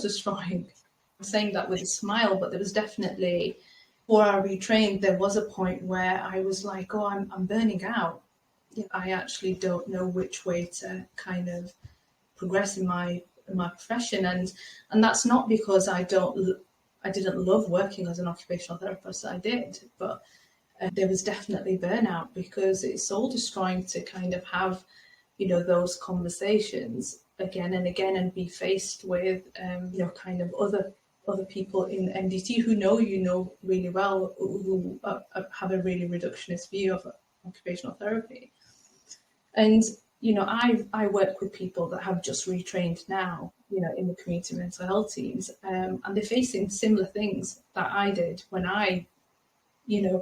destroying. I'm saying that with a smile, but there was definitely, before I retrained, there was a point where I was like, oh, I'm burning out. I actually don't know which way to kind of progress in my profession, and that's not because I didn't love working as an occupational therapist. I did, but there was definitely burnout, because it's soul destroying to kind of have, those conversations again and again, and be faced with, kind of other people in MDT who know really well, who have a really reductionist view of occupational therapy. And I work with people that have just retrained now, in the community mental health teams, and they're facing similar things that I did when I,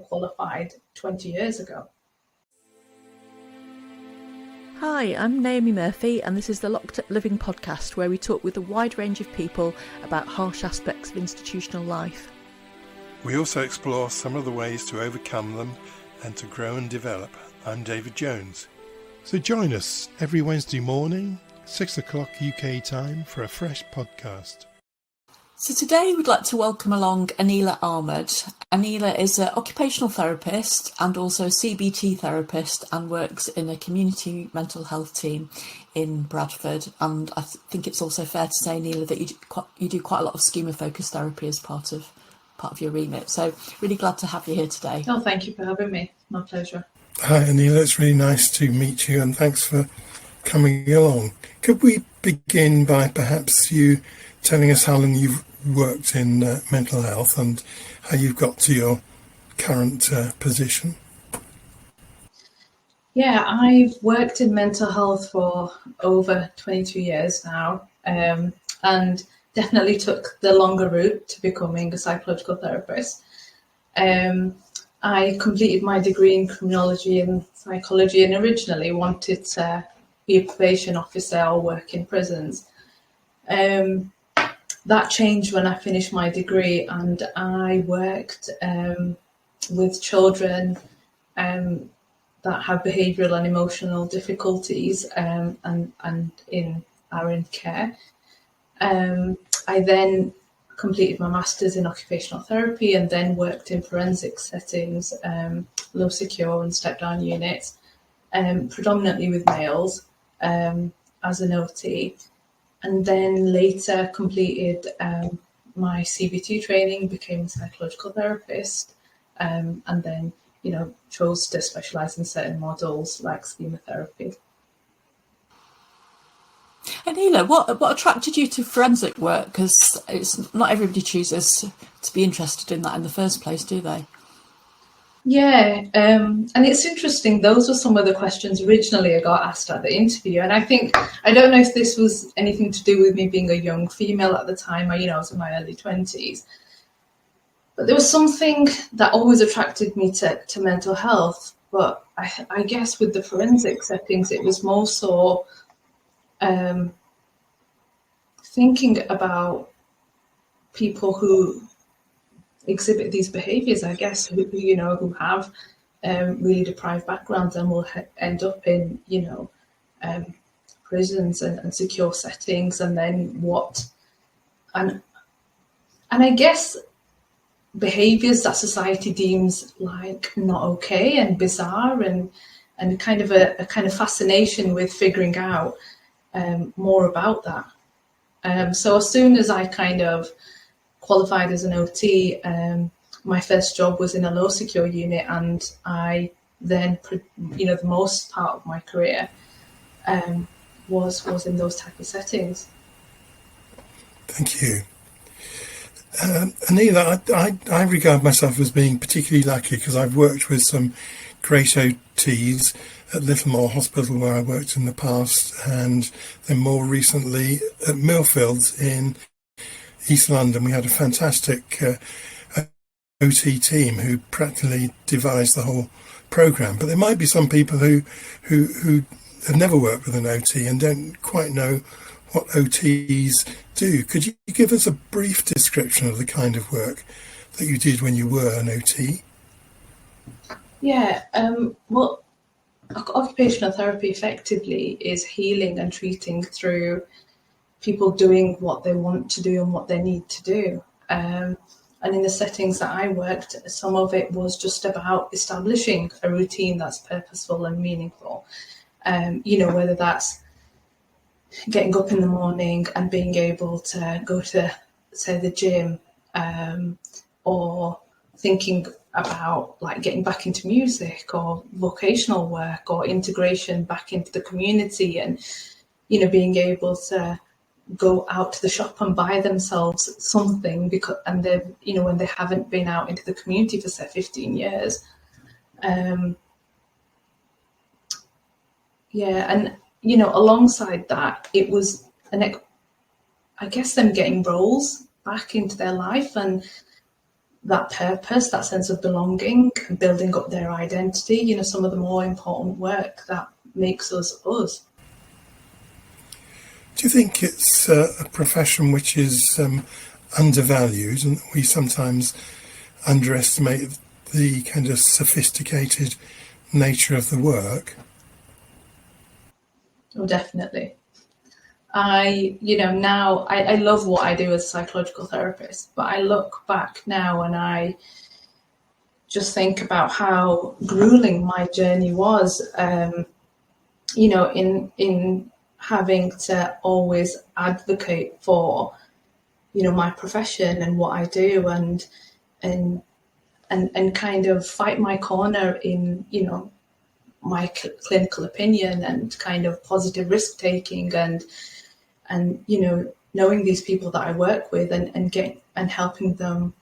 qualified 20 years ago. Hi, I'm Naomi Murphy, and this is the Locked Up Living podcast, where we talk with a wide range of people about harsh aspects of institutional life. We also explore some of the ways to overcome them and to grow and develop. I'm David Jones. So join us every Wednesday morning, 6 o'clock UK time, for a fresh podcast. So today we'd like to welcome along Aneela Ahmed. Aneela is an occupational therapist and also a CBT therapist, and works in a community mental health team in Bradford. And I think it's also fair to say, Aneela, that you do quite a lot of schema-focused therapy as part of your remit. So really glad to have you here today. Oh, thank you for having me. My pleasure. Hi Aneela, it's really nice to meet you, and thanks for coming along. Could we begin by perhaps you telling us how long you've worked in mental health and how you've got to your current position? Yeah, I've worked in mental health for over 22 years now, and definitely took the longer route to becoming a psychological therapist. I completed my degree in criminology and psychology, and originally wanted to be a probation officer or work in prisons. That changed when I finished my degree, and I worked with children that have behavioural and emotional difficulties, and are in care. I then completed my master's in occupational therapy, and then worked in forensic settings, low secure and step down units, predominantly with males, as an OT. And then later completed my CBT training, became a psychological therapist, and then chose to specialise in certain models like schema therapy. Aneela, what attracted you to forensic work? Because it's not everybody chooses to be interested in that in the first place, do they? Yeah, and it's interesting. Those were some of the questions originally I got asked at the interview, and I don't know if this was anything to do with me being a young female at the time. I was in my early 20s, but there was something that always attracted me to mental health. But I guess with the forensic settings, it was more so thinking about people who exhibit these behaviours, I guess, who have really deprived backgrounds and will end up in, prisons and secure settings, and then and I guess behaviours that society deems like not okay and bizarre, and kind of a kind of fascination with figuring out more about that. So as soon as I kind of qualified as an OT, my first job was in a low secure unit, and I then, the most part of my career was in those type of settings. Thank you. Aneela, I regard myself as being particularly lucky, because I've worked with some great OTs at Littlemore Hospital, where I worked in the past, and then more recently at Millfields in East London. We had a fantastic OT team who practically devised the whole programme. But there might be some people who have never worked with an OT and don't quite know what OTs do. Could you give us a brief description of the kind of work that you did when you were an OT? Yeah, well, occupational therapy effectively is healing and treating through people doing what they want to do and what they need to do. And in the settings that I worked, some of it was just about establishing a routine that's purposeful and meaningful. Whether that's getting up in the morning and being able to go to, say, the gym, or thinking about like getting back into music or vocational work or integration back into the community, and being able to go out to the shop and buy themselves something because when they haven't been out into the community for say 15 years. And alongside that, it was I guess them getting roles back into their life, and that purpose, that sense of belonging, and building up their identity, some of the more important work that makes us us. Do you think it's a profession which is undervalued, and we sometimes underestimate the kind of sophisticated nature of the work? Oh, definitely. I love what I do as a psychological therapist, but I look back now and I just think about how grueling my journey was, in having to always advocate for, my profession and what I do, and kind of fight my corner in, my clinical opinion and kind of positive risk taking, and knowing these people that I work with and helping them,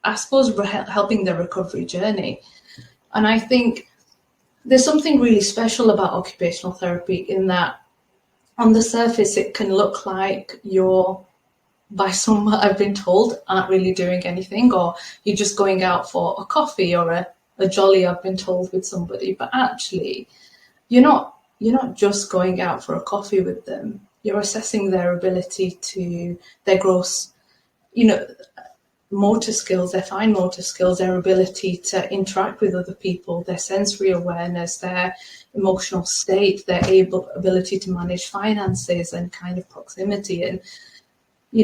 I suppose, helping their recovery journey. And I think there's something really special about occupational therapy in that on the surface it can look like you're, by some I've been told, aren't really doing anything, or you're just going out for a coffee or a jolly, I've been told, with somebody. But actually you're not just going out for a coffee with them. You're assessing their ability to, their gross, motor skills, their fine motor skills, their ability to interact with other people, their sensory awareness, their emotional state, their ability to manage finances and kind of proximity, and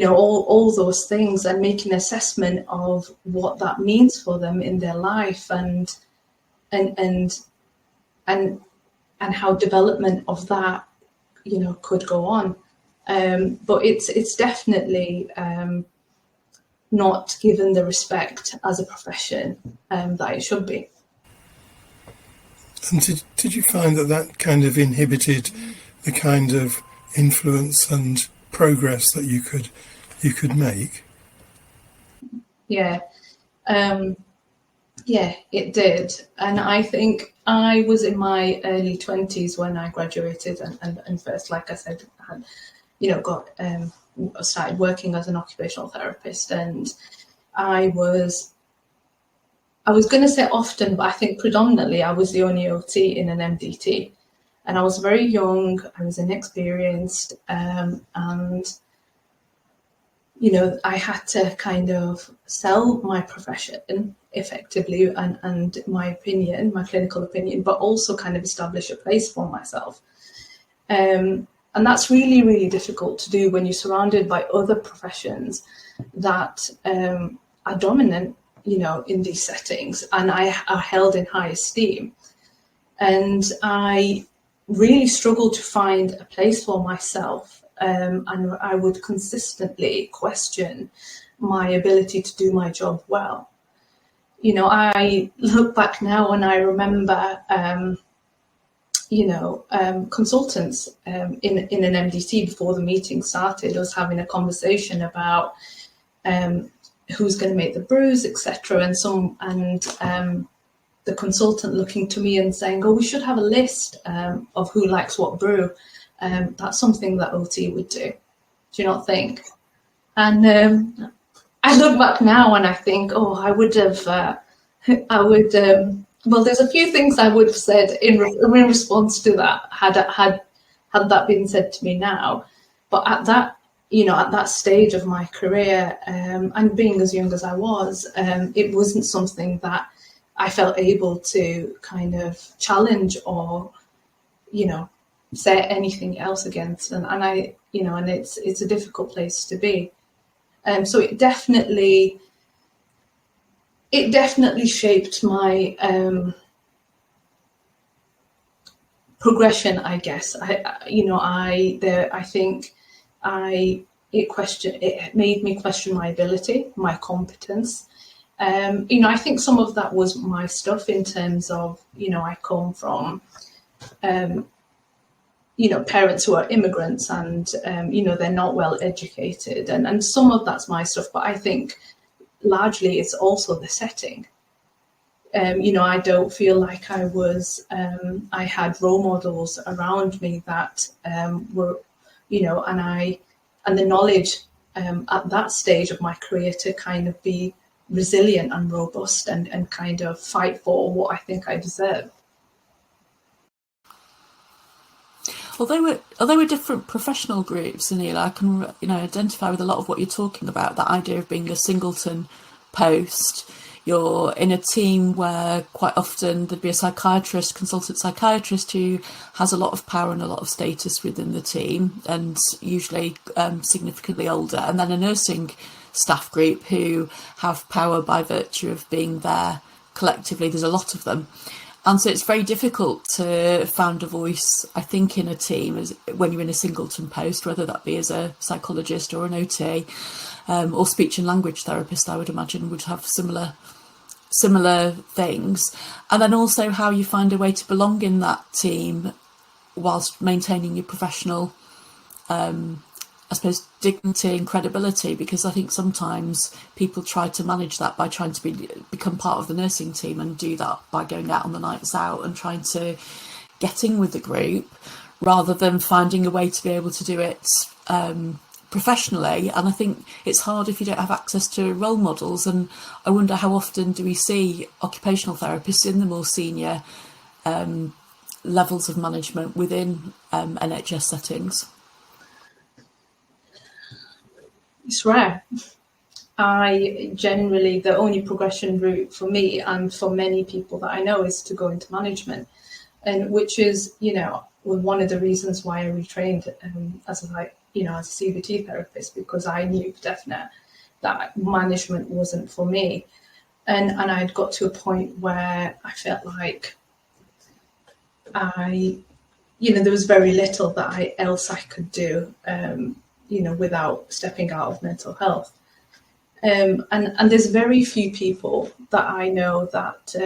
all those things, and make an assessment of what that means for them in their life, and how development of that could go on. But it's definitely not given the respect as a profession that it should be. And did you find that kind of inhibited the kind of influence and progress that you could make? Yeah, it did. And I think I was in my early 20s when I graduated, and first, like I said, had started working as an occupational therapist. And I was going to say often, but I think predominantly I was the only OT in an MDT. And I was very young, I was inexperienced, and I had to kind of sell my profession effectively, and my opinion, my clinical opinion, but also kind of establish a place for myself. And that's really, really difficult to do when you're surrounded by other professions that are dominant, in these settings, and are held in high esteem. And I really struggled to find a place for myself, and I would consistently question my ability to do my job well. I look back now and I remember consultants in an MDT before the meeting started, us having a conversation about who's going to make the brews, etc. And the consultant looking to me and saying, "Oh, we should have a list of who likes what brew." That's something that OT would do. Do you not think? And I look back now and I think, oh, I would have. Well, there's a few things I would have said in response to that had that been said to me now. But at that stage of my career, and being as young as I was, it wasn't something that I felt able to kind of challenge or, say anything else against, and I, and it's a difficult place to be. So it definitely shaped my progression, I guess. It made me question my ability, my competence. I think some of that was my stuff in terms of, I come from, parents who are immigrants, and, they're not well educated, and some of that's my stuff, but I think largely it's also the setting. I don't feel like I had role models around me that were, and the knowledge at that stage of my career to kind of be resilient and robust and kind of fight for what I think I deserve. Although we're different professional groups, Aneela, I can identify with a lot of what you're talking about. That idea of being a singleton post. You're in a team where quite often there'd be a psychiatrist, consultant psychiatrist, who has a lot of power and a lot of status within the team, and usually significantly older, and then a nursing staff group who have power by virtue of being there collectively. There's a lot of them. And so it's very difficult to find a voice, I think, in a team when you're in a singleton post, whether that be as a psychologist or an OT or speech and language therapist, I would imagine would have similar things. And then also how you find a way to belong in that team whilst maintaining your professional, I suppose, dignity and credibility, because I think sometimes people try to manage that by trying to become part of the nursing team, and do that by going out on the nights out and trying to get in with the group, rather than finding a way to be able to do it professionally. And I think it's hard if you don't have access to role models, and I wonder how often do we see occupational therapists in the more senior levels of management within NHS settings? It's rare. The only progression route for me and for many people that I know is to go into management, and which is, one of the reasons why I retrained as a CBT therapist, because I knew for definite that management wasn't for me, and I'd got to a point where I felt like there was very little else I could do. Without stepping out of mental health. And there's very few people that I know that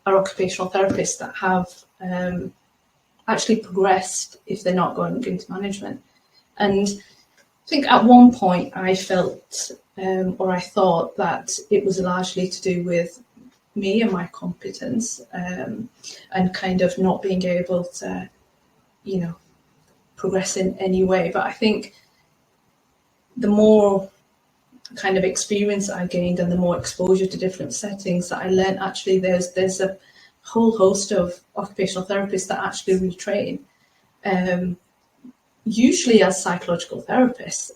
are occupational therapists that have actually progressed if they're not going into management. And I think at one point I felt, or I thought, that it was largely to do with me and my competence, and kind of not being able to, progress in any way. But I think the more kind of experience I gained and the more exposure to different settings that I learned, actually there's a whole host of occupational therapists that actually retrain, usually as psychological therapists,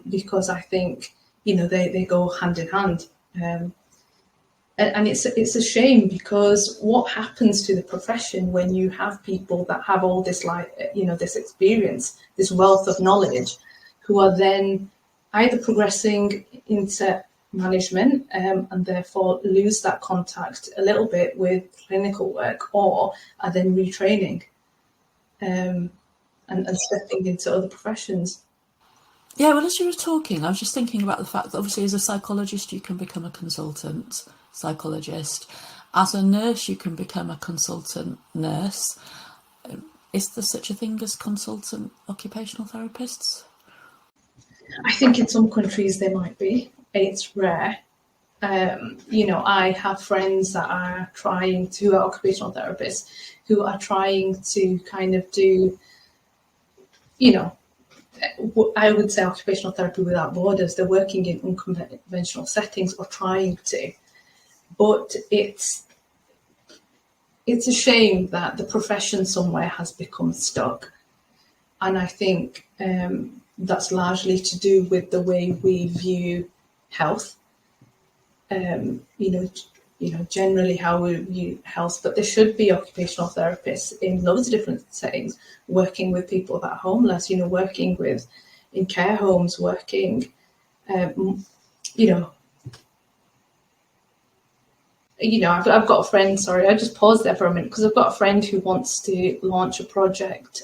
because I think they go hand in hand. And it's a shame, because what happens to the profession when you have people that have all this this experience, this wealth of knowledge, who are then either progressing into management and therefore lose that contact a little bit with clinical work, or are then retraining and stepping into other professions. Yeah, well, as you were talking, I was just thinking about the fact that obviously as a psychologist you can become a consultant psychologist. As a nurse you can become a consultant nurse. Is there such a thing as consultant occupational therapists? I think in some countries there might be. It's rare. I have friends that are occupational therapists, who are trying to kind of do, I would say occupational therapy without borders. They're working in unconventional settings, or trying to. But it's a shame that the profession somewhere has become stuck. And I think that's largely to do with the way we view health. generally how we view health, but there should be occupational therapists in loads of different settings, working with people that are homeless, working with in care homes, working, I've got a friend, sorry, I just paused there for a minute, because I've got a friend who wants to launch a project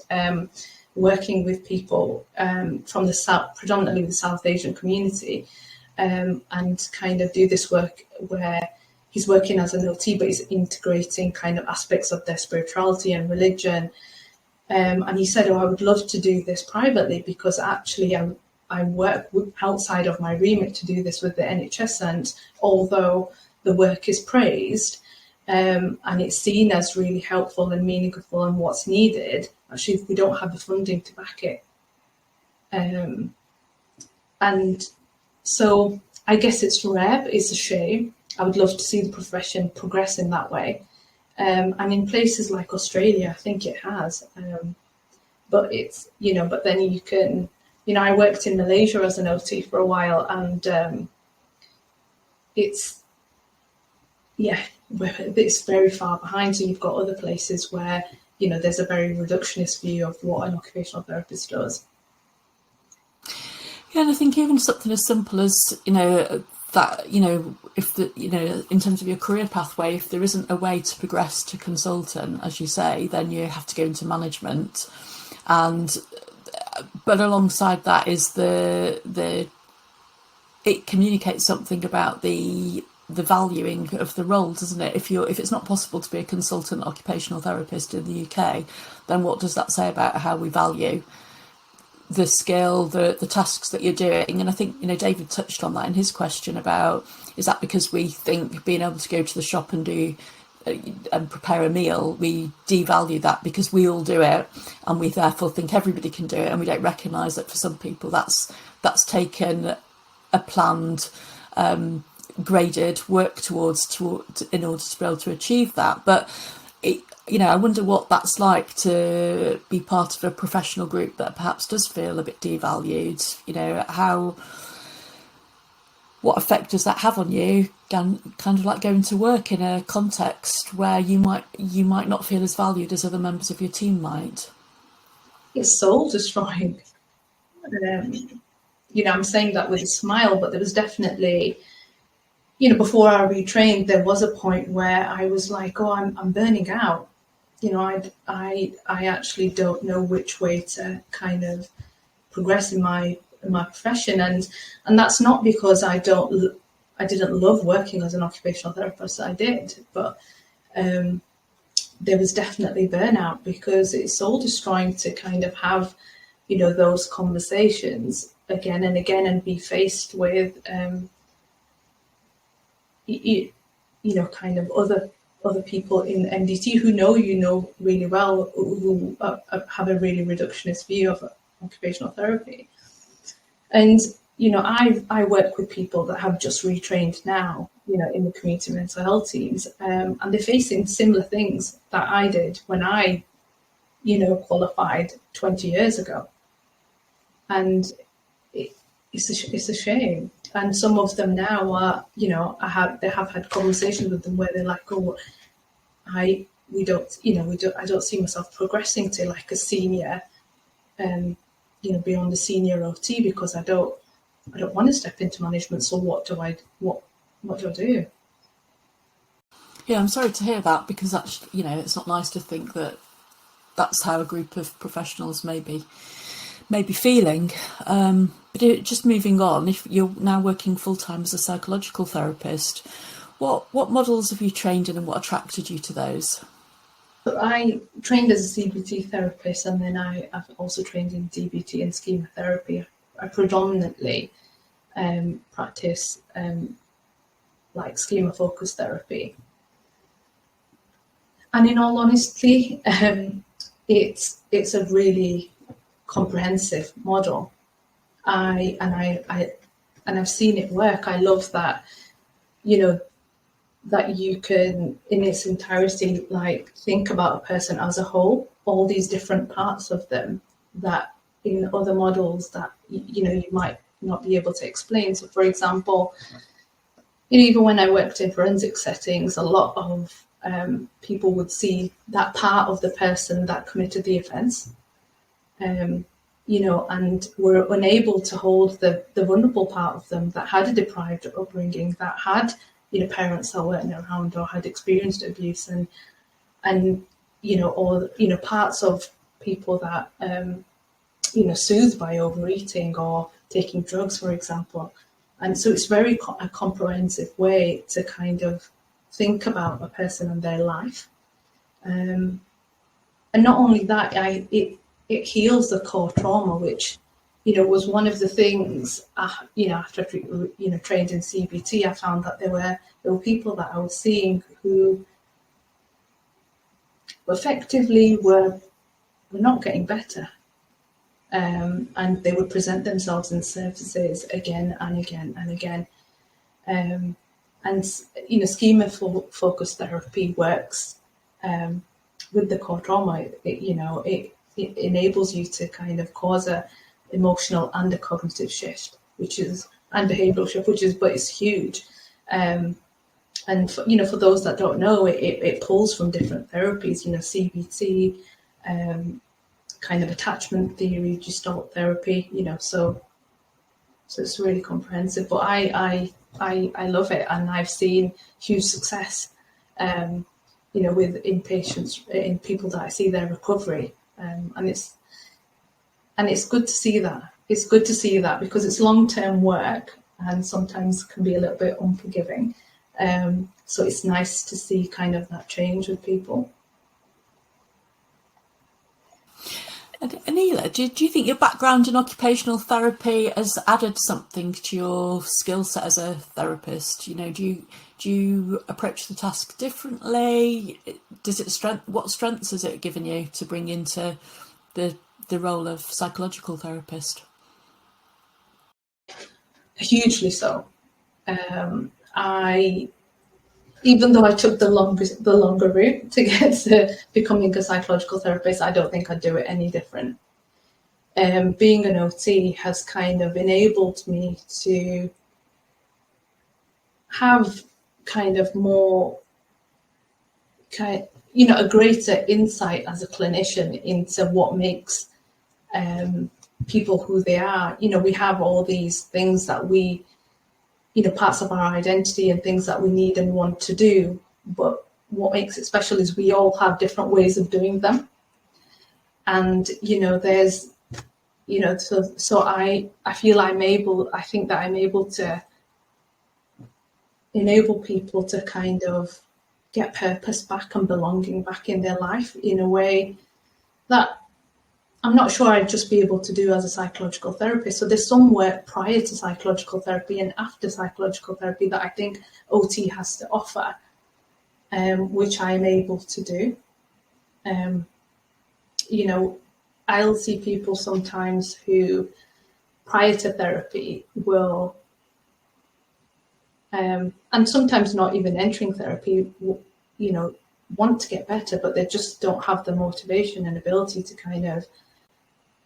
working with people from the South, predominantly the South Asian community, and kind of do this work where he's working as an OT, but he's integrating kind of aspects of their spirituality and religion. And he said, I would love to do this privately, because actually I work outside of my remit to do this with the NHS, and although the work is praised and it's seen as really helpful and meaningful and what's needed, actually we don't have the funding to back it. And so I guess it's rare, but it's a shame. I would love to see the profession progress in that way. And in places like Australia, I think it has. But it's, but then you can, I worked in Malaysia as an OT for a while, and it's very far behind. So you've got other places where, there's a very reductionist view of what an occupational therapist does. Yeah, and I think even something as simple as, that, if in terms of your career pathway, if there isn't a way to progress to consultant, as you say, then you have to go into management. But alongside that is it communicates something about the valuing of the role, doesn't it? If it's not possible to be a consultant occupational therapist in the UK, then what does that say about how we value the skill, the tasks that you're doing? And I think, David touched on that in his question about, is that because we think being able to go to the shop and do and prepare a meal, we devalue that because we all do it, and we therefore think everybody can do it, and we don't recognise that for some people that's taken a planned, graded work towards in order to be able to achieve that. But I wonder what that's like to be part of a professional group that perhaps does feel a bit devalued. What effect does that have on you? Kind of like going to work in a context where you might not feel as valued as other members of your team might. It's soul destroying. I'm saying that with a smile, but there was definitely, before I retrained, there was a point where I was like, I'm burning out. I actually don't know which way to kind of progress in my profession, and that's not because I didn't love working as an occupational therapist. I did, but there was definitely burnout, because it's soul destroying to kind of have those conversations again and again and be faced with kind of other people in MDT who know really well, who have a really reductionist view of occupational therapy. And I work with people that have just retrained now, in the community mental health teams, and they're facing similar things that I did when I qualified 20 years ago. And it's a shame. And some of them now are, I have had conversations with them where they're like, I don't see myself progressing to like a senior, beyond the senior OT, because I don't want to step into management. So what do I do? Yeah, I'm sorry to hear that, because that's, it's not nice to think that that's how a group of professionals may be feeling. But just moving on, if you're now working full-time as a psychological therapist, what models have you trained in, and what attracted you to those? I trained as a CBT therapist, and then I've also trained in DBT and schema therapy. I predominantly practice like schema focused therapy. And in all honesty, it's a really comprehensive model. I've seen it work. I love that, that you can, in its entirety, like think about a person as a whole, all these different parts of them that in other models that, you might not be able to explain. So for example, even when I worked in forensic settings, a lot of people would see that part of the person that committed the offence, and were unable to hold the vulnerable part of them that had a deprived upbringing, that had parents that weren't around or had experienced abuse, and parts of people that soothed by overeating or taking drugs, for example. And so it's very a comprehensive way to kind of think about a person and their life. And not only that, it heals the core trauma, which was one of the things. After trained in CBT, I found that there were people that I was seeing who effectively were not getting better, and they would present themselves in services again and again and again. And schema focused therapy works with the core trauma. It enables you to kind of cause a emotional and a cognitive shift, and behavioural shift, but it's huge. And for those that don't know, it pulls from different therapies. CBT, kind of attachment theory, Gestalt therapy. So it's really comprehensive. But I love it, and I've seen huge success, in patients, in people that I see their recovery, and it's good to see that. It's good to see that because it's long-term work and sometimes can be a little bit unforgiving. So it's nice to see kind of that change with people. And Aneela, do you think your background in occupational therapy has added something to your skill set as a therapist? Do you approach the task differently? What strengths has it given you to bring into the role of psychological therapist? Hugely so. Even though I took the longer route to get to becoming a psychological therapist, I don't think I'd do it any different. Being an OT has kind of enabled me to have kind of more, a greater insight as a clinician into what makes people who they are. We have all these things that we, parts of our identity and things that we need and want to do. But what makes it special is we all have different ways of doing them. And, there's, so I feel I think that I'm able to enable people to kind of get purpose back and belonging back in their life in a way that I'm not sure I'd just be able to do as a psychological therapist. So there's some work prior to psychological therapy and after psychological therapy that I think OT has to offer, which I am able to do. I'll see people sometimes who prior to therapy will, and sometimes not even entering therapy, want to get better, but they just don't have the motivation and ability to kind of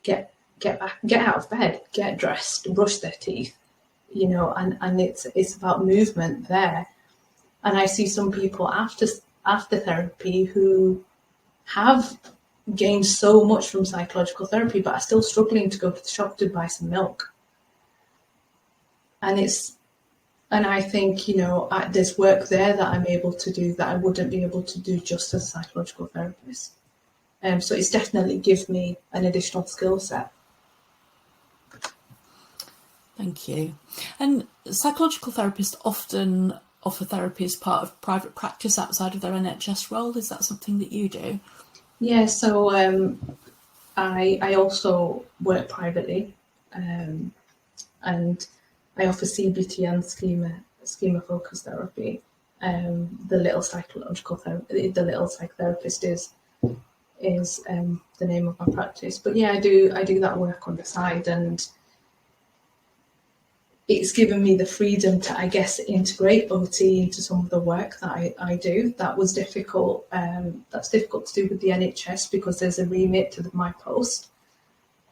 get out of bed, get dressed, brush their teeth, and it's about movement there. And I see some people after therapy who have gained so much from psychological therapy, but are still struggling to go to the shop to buy some milk. And I think, there's work there that I'm able to do that I wouldn't be able to do just as a psychological therapist. So it's definitely given me an additional skill set. Thank you. And psychological therapists often offer therapy as part of private practice outside of their NHS role. Is that something that you do? Yeah, so I also work privately, and I offer CBT and schema focused therapy. The Little Psychotherapist is the name of my practice. But yeah, I do that work on the side, and it's given me the freedom to, I guess, integrate OT into some of the work that I do. That was difficult. That's difficult to do with the NHS because there's a remit to my post.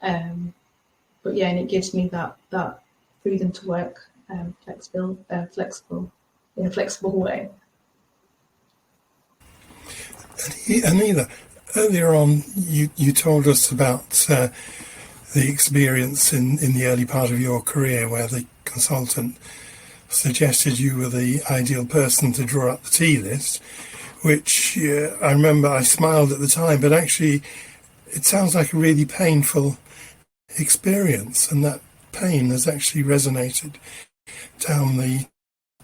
But yeah, and it gives me that freedom to work flexible. in a flexible way. Aneela, earlier on you told us about the experience in the early part of your career where the consultant suggested you were the ideal person to draw up the tea list, which I remember I smiled at the time, but actually it sounds like a really painful experience, and that pain has actually resonated down the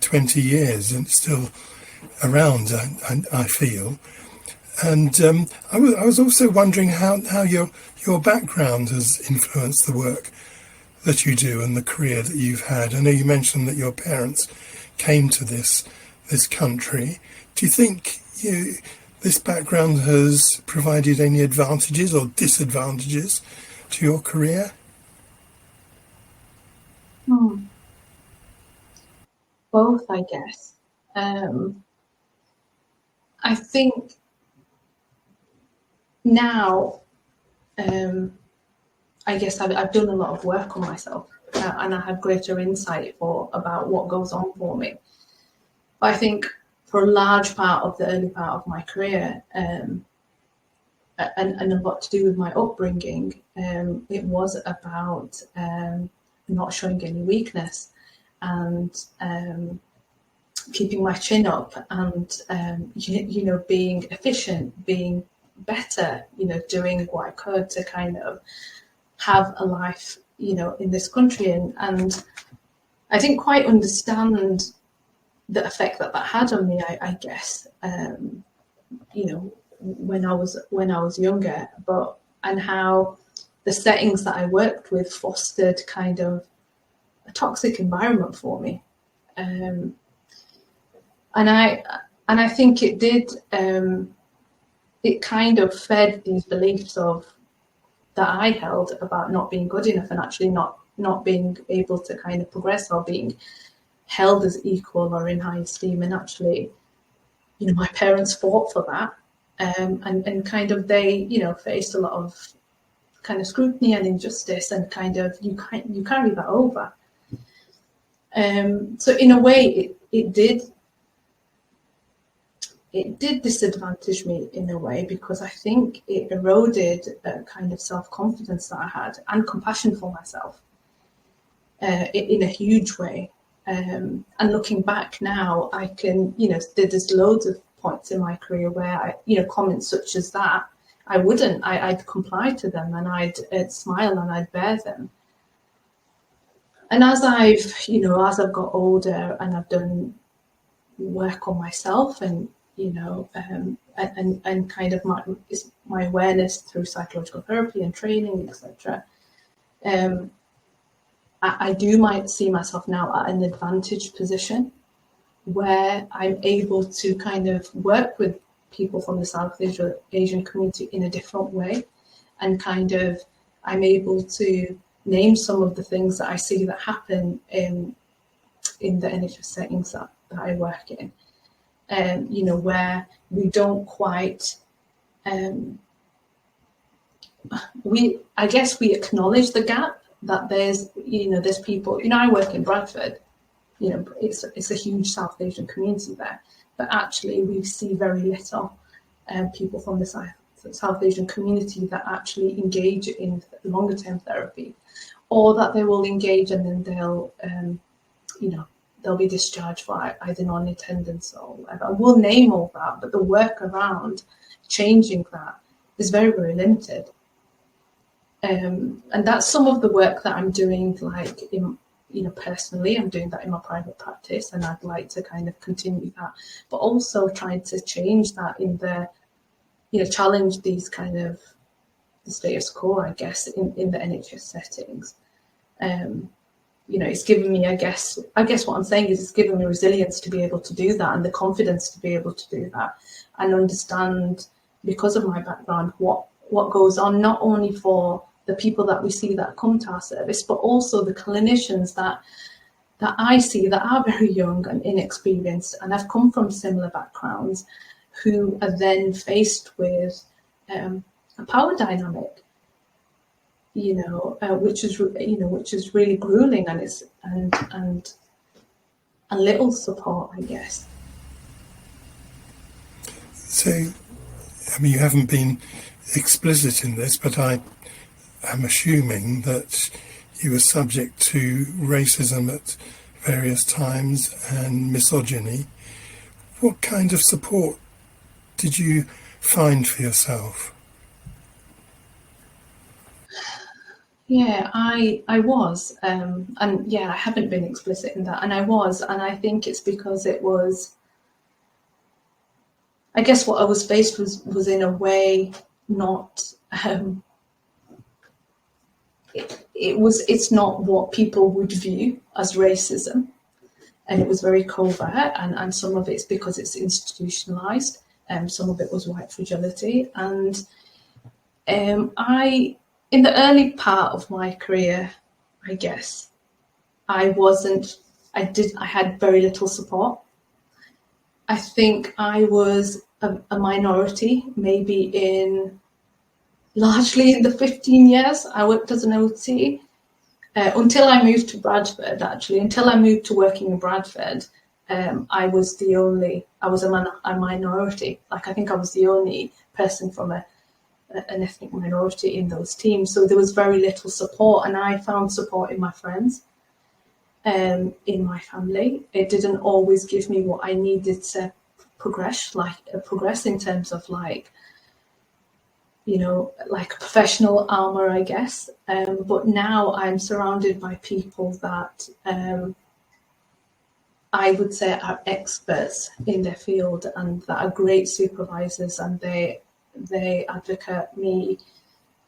20 years and still around, I feel. And I was also wondering how your background has influenced the work that you do and the career that you've had. I know you mentioned that your parents came to this country. Do you think this background has provided any advantages or disadvantages to your career? Both, I guess. I think now, I guess I've done a lot of work on myself, and I have greater insight about what goes on for me. But I think for a large part of the early part of my career, and a lot to do with my upbringing, it was about not showing any weakness and keeping my chin up and being efficient, being better, doing what I could to kind of have a life, in this country. And I didn't quite understand the effect that had on me, I guess, when I was younger, and how the settings that I worked with fostered kind of a toxic environment for me. And I think it did, it kind of fed these beliefs that I held about not being good enough and actually not being able to kind of progress or being held as equal or in high esteem. And actually, my parents fought for that, and kind of they, faced a lot of kind of scrutiny and injustice, and kind of you carry that over. So in a way, it did disadvantage me in a way, because I think it eroded a kind of self-confidence that I had and compassion for myself in a huge way. And looking back now, I can, there's loads of points in my career where comments such as that, I'd comply to them, and I'd smile and I'd bear them. And as I've got older and I've done work on myself and and kind of my awareness through psychological therapy and training, etc. I might see myself now at an advantaged position where I'm able to kind of work with people from the South Asian community in a different way, and kind of I'm able to name some of the things that I see that happen in the NHS settings that I work in. Where we don't quite, we acknowledge the gap that there's people, I work in Bradford, it's a huge South Asian community there, but actually we see very little people from the South Asian community that actually engage in longer term therapy, or that they will engage and then they'll be discharged for either non-attendance or whatever. And we'll name all that, but the work around changing that is very, very limited. And that's some of the work that I'm doing, like personally, I'm doing that in my private practice, and I'd like to kind of continue that, but also trying to change that in the, challenge these kind of the status quo, I guess, in the NHS settings. It's given me, I guess what I'm saying is it's given me resilience to be able to do that, and the confidence to be able to do that, and understand, because of my background, what goes on, not only for the people that we see that come to our service, but also the clinicians that I see that are very young and inexperienced and have come from similar backgrounds, who are then faced with a power dynamic, which is really grueling, and little support, I guess. So, I mean, you haven't been explicit in this, but I am assuming that you were subject to racism at various times and misogyny. What kind of support did you find for yourself? Yeah, I was, and yeah, I haven't been explicit in that, and I was, and I think it's because it was, I guess what I was faced was in a way not, it's not what people would view as racism, and it was very covert, and some of it's because it's institutionalized, and some of it was white fragility, and in the early part of my career, I guess, I had very little support. I think I was a minority, maybe largely in the 15 years I worked as an OT, until I moved to Bradford, actually, until I moved to working in Bradford, I was a minority. Like, I think I was the only person from an ethnic minority in those teams. So there was very little support, and I found support in my friends, in my family. It didn't always give me what I needed to progress in terms of like a professional armor, I guess. But now I'm surrounded by people that I would say are experts in their field and that are great supervisors, and they advocate me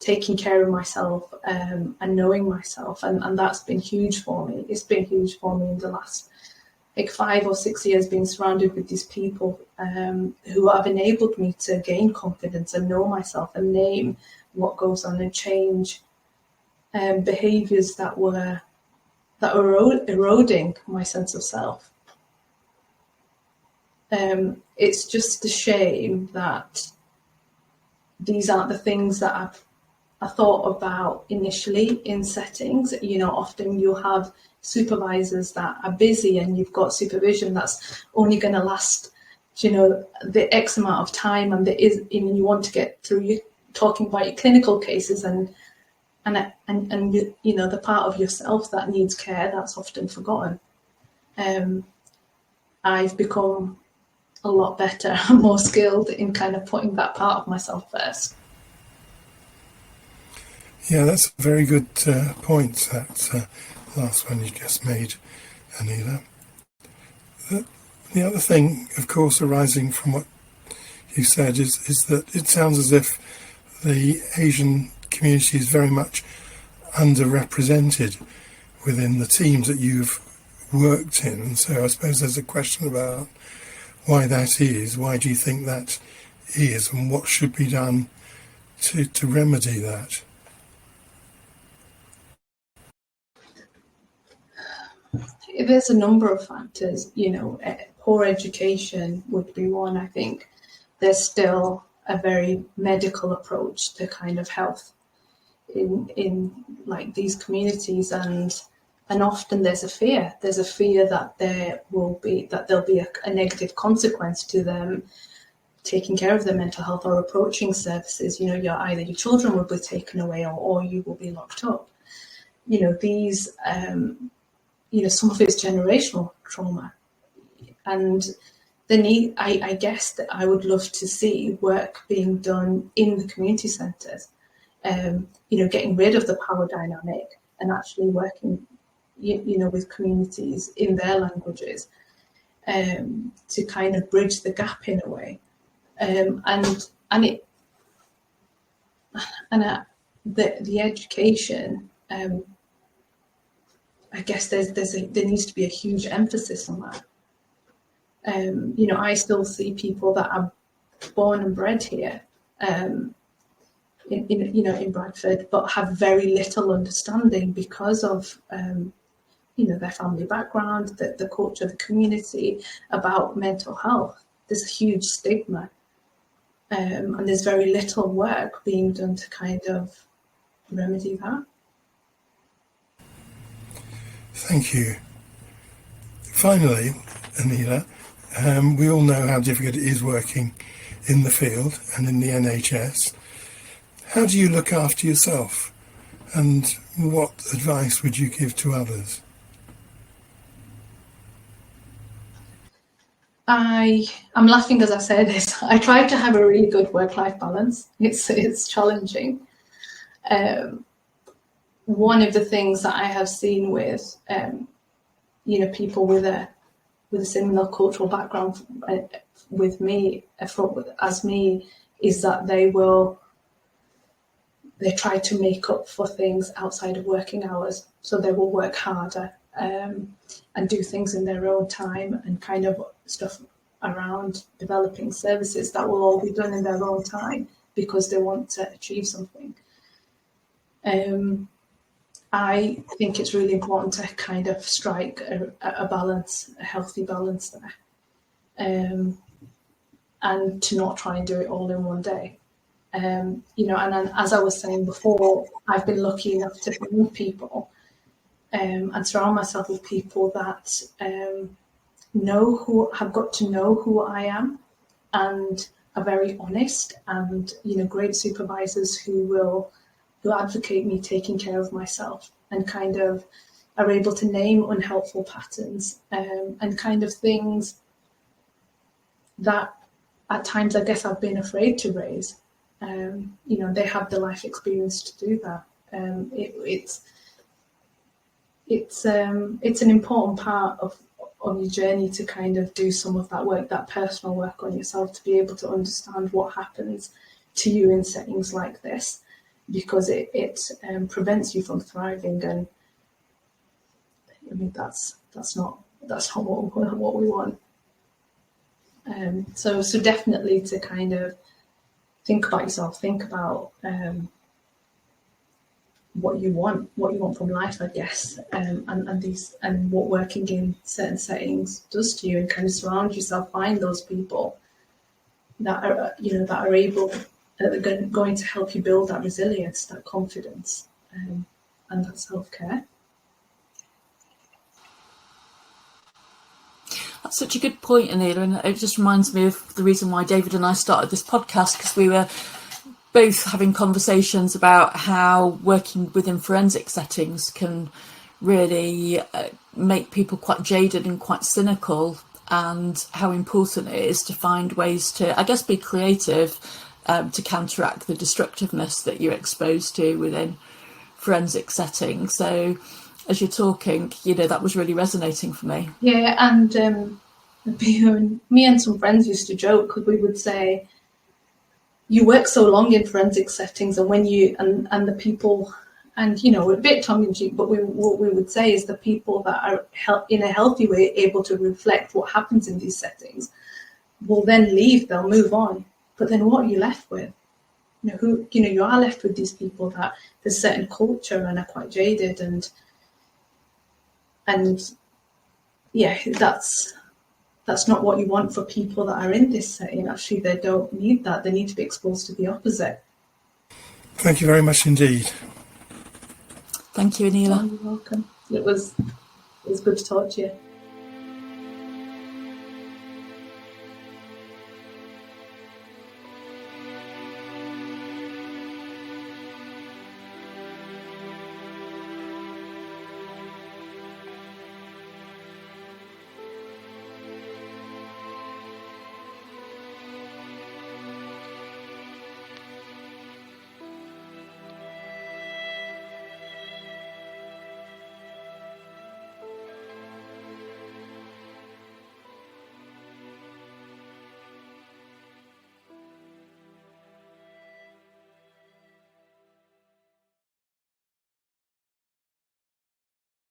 taking care of myself and knowing myself, and that's been huge for me. It's been huge for me in the last 5 or 6 years, being surrounded with these people who have enabled me to gain confidence and know myself and name what goes on and change behaviours that were eroding my sense of self. It's just a shame that these aren't the things that I thought about initially in settings. Often you'll have supervisors that are busy, and you've got supervision that's only going to last, the X amount of time, and you want to get through talking about your clinical cases and the part of yourself that needs care, that's often forgotten. I've become a lot better and more skilled in kind of putting that part of myself first. Yeah, that's a very good point, that last one you just made, Aneela. The other thing, of course, arising from what you said is that it sounds as if the Asian community is very much underrepresented within the teams that you've worked in. And so I suppose there's a question about why that is. Why do you think that is, and what should be done to remedy that? There's a number of factors. Poor education would be one. I think there's still a very medical approach to kind of health in like these communities, and often there's a fear that there'll be a negative consequence to them taking care of their mental health or approaching services. Either your children will be taken away or you will be locked up. These some of it's generational trauma, and the need, I guess, that I would love to see work being done in the community centres, getting rid of the power dynamic and actually working, with communities in their languages, to kind of bridge the gap in a way, the education. I guess there needs to be a huge emphasis on that. I still see people that are born and bred here, in Bradford, but have very little understanding because of their family background, the culture, the community about mental health. There's a huge stigma, and there's very little work being done to kind of remedy that. Thank you. Finally, Aneela, we all know how difficult it is working in the field and in the NHS. How do you look after yourself, and what advice would you give to others? I'm laughing as I say this. I try to have a really good work-life balance. It's challenging. One of the things that I have seen with people with a similar cultural background with me as me is that they try to make up for things outside of working hours. So they will work harder and do things in their own time, and kind of stuff around developing services that will all be done in their own time because they want to achieve something. I think it's really important to kind of strike a balance, a healthy balance there, and to not try and do it all in one day. And as I was saying before, I've been lucky enough to find people and surround myself with people that have got to know who I am and are very honest, and great supervisors who advocate me taking care of myself and kind of are able to name unhelpful patterns and kind of things that at times I guess I've been afraid to raise. They have the life experience to do that. It's an important part of your journey to kind of do some of that work, that personal work on yourself, to be able to understand what happens to you in settings like this, because it prevents you from thriving. And I mean that's not what we want. So definitely to kind of think about yourself, think about what you want from life, I guess, and what working in certain settings does to you, and kind of surround yourself, find those people that are going to help you build that resilience, that confidence, and that self-care. That's such a good point, Aneela, and it just reminds me of the reason why David and I started this podcast, because we were both having conversations about how working within forensic settings can really make people quite jaded and quite cynical, and how important it is to find ways to, I guess, be creative to counteract the destructiveness that you're exposed to within forensic settings. So as you're talking, that was really resonating for me. Yeah, and me and some friends used to joke, because we would say, you work so long in forensic settings, and when you and the people, and a bit tongue in cheek, but what we would say is the people that are in a healthy way able to reflect what happens in these settings will then leave, they'll move on. But then what are you left with? You are left with these people that there's certain culture and are quite jaded, and yeah, that's not what you want for people that are in this setting. Actually, they don't need that. They need to be exposed to the opposite. Thank you very much indeed. Thank you, Aneela. Oh, you're welcome. It was good to talk to you.